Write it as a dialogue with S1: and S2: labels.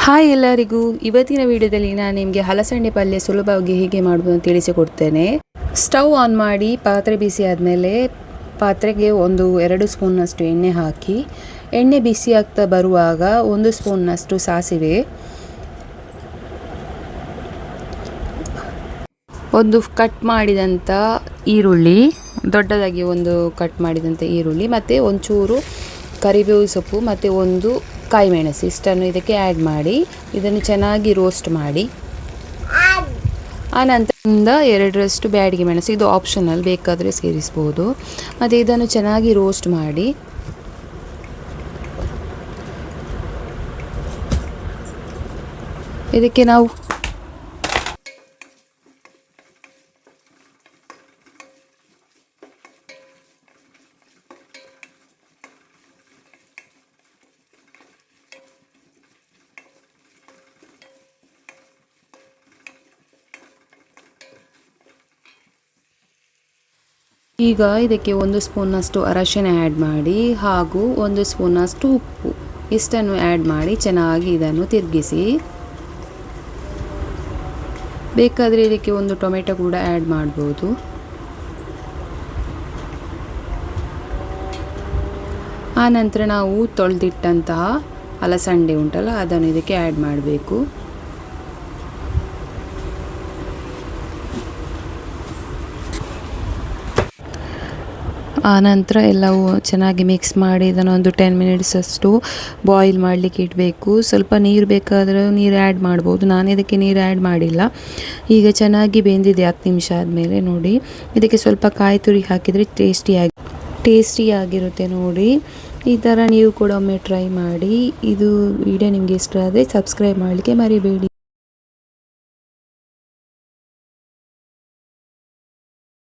S1: Hi ಎಲ್ಲರಿಗೂ, ಇವತ್ತಿನ ವಿಡಿಯೋದಲ್ಲಿ ನಾನು ನಿಮಗೆ ಹಲಸಂಡೆ ಪಲ್ಯ ಸುಲಭವಾಗಿ ಹೇಗೆ ಮಾಡುವುದು ಅಂತ ತಿಳಿಸಿಕೊಡ್ತೇನೆ. ಸ್ಟವ್ ಆನ್ ಮಾಡಿ ಪಾತ್ರೆ ಬಿಸಿ ಆದಮೇಲೆ ಪಾತ್ರೆಗೆ 1-2 ಸ್ಪೂನ್ನಷ್ಟು ಎಣ್ಣೆ ಹಾಕಿ, ಎಣ್ಣೆ ಬಿಸಿ ಆಗ್ತಾ ಬರುವಾಗ 1 ಸ್ಪೂನ್ನಷ್ಟು ಸಾಸಿವೆ, ಒಂದು ಕಟ್ ಮಾಡಿದಂಥ ಈರುಳ್ಳಿ, ದೊಡ್ಡದಾಗಿ ಒಂದು ಕಟ್ ಮಾಡಿದಂಥ ಈರುಳ್ಳಿ, ಮತ್ತು ಒಂಚೂರು ಕರಿಬೇವು ಸೊಪ್ಪು ಮತ್ತು ಒಂದು ಕಾಯಿಮೆಣಸು ಇಷ್ಟನ್ನು ಇದಕ್ಕೆ ಆ್ಯಡ್ ಮಾಡಿ ಇದನ್ನು ಚೆನ್ನಾಗಿ ರೋಸ್ಟ್ ಮಾಡಿ, ಆನಂತರದಿಂದ 2ರಷ್ಟು ಬ್ಯಾಡಿಗೆ ಮೆಣಸು, ಇದು ಆಪ್ಷನಲ್, ಬೇಕಾದರೆ ಸೇರಿಸ್ಬೋದು. ಮತ್ತು ಇದನ್ನು ಚೆನ್ನಾಗಿ ರೋಸ್ಟ್ ಮಾಡಿ ಇದಕ್ಕೆ ನಾವು ಈಗ ಇದಕ್ಕೆ 1 ಸ್ಪೂನ್ನಷ್ಟು ಅರಶಿನ ಆ್ಯಡ್ ಮಾಡಿ ಹಾಗೂ 1 ಸ್ಪೂನ್ನಷ್ಟು ಉಪ್ಪು ಇಷ್ಟನ್ನು ಆ್ಯಡ್ ಮಾಡಿ ಚೆನ್ನಾಗಿ ಇದನ್ನು ತಿರುಗಿಸಿ. ಬೇಕಾದರೆ ಇದಕ್ಕೆ ಒಂದು ಟೊಮೆಟೊ ಕೂಡ ಆ್ಯಡ್ ಮಾಡ್ಬೋದು. ಆನಂತರ ನಾವು ತೊಳೆದಿಟ್ಟಂತಹ ಅಲಸಂಡೆ ಉಂಟಲ್ಲ ಅದನ್ನು ಇದಕ್ಕೆ ಆ್ಯಡ್ ಮಾಡಬೇಕು. ಆನಂತರ ಎಲ್ಲವೂ ಚೆನ್ನಾಗಿ ಮಿಕ್ಸ್ ಮಾಡಿ ಇದನ್ನು ಒಂದು 10 ಮಿನಿಟ್ಸ್ ಅಷ್ಟು ಬಾಯ್ಲ್ ಮಾಡಲಿಕ್ಕೆ ಇಡಬೇಕು. ಸ್ವಲ್ಪ ನೀರು ಬೇಕಾದರೆ ನೀರು ಆ್ಯಡ್ ಮಾಡ್ಬೋದು, ನಾನು ಇದಕ್ಕೆ ನೀರು ಆ್ಯಡ್ ಮಾಡಿಲ್ಲ. ಈಗ ಚೆನ್ನಾಗಿ ಬೆಂದಿದೆ 10 ನಿಮಿಷ ಆದಮೇಲೆ ನೋಡಿ, ಇದಕ್ಕೆ ಸ್ವಲ್ಪ ಕಾಯಿ ತುರಿ ಹಾಕಿದರೆ ಟೇಸ್ಟಿಯಾಗಿರುತ್ತೆ ನೋಡಿ. ಈ ಥರ ನೀವು ಕೂಡ ಒಮ್ಮೆ ಟ್ರೈ ಮಾಡಿ. ಇದು ವಿಡಿಯೋ ನಿಮಗೆ ಇಷ್ಟ ಆದರೆ ಸಬ್ಸ್ಕ್ರೈಬ್ ಮಾಡಲಿಕ್ಕೆ ಮರಿಬೇಡಿ.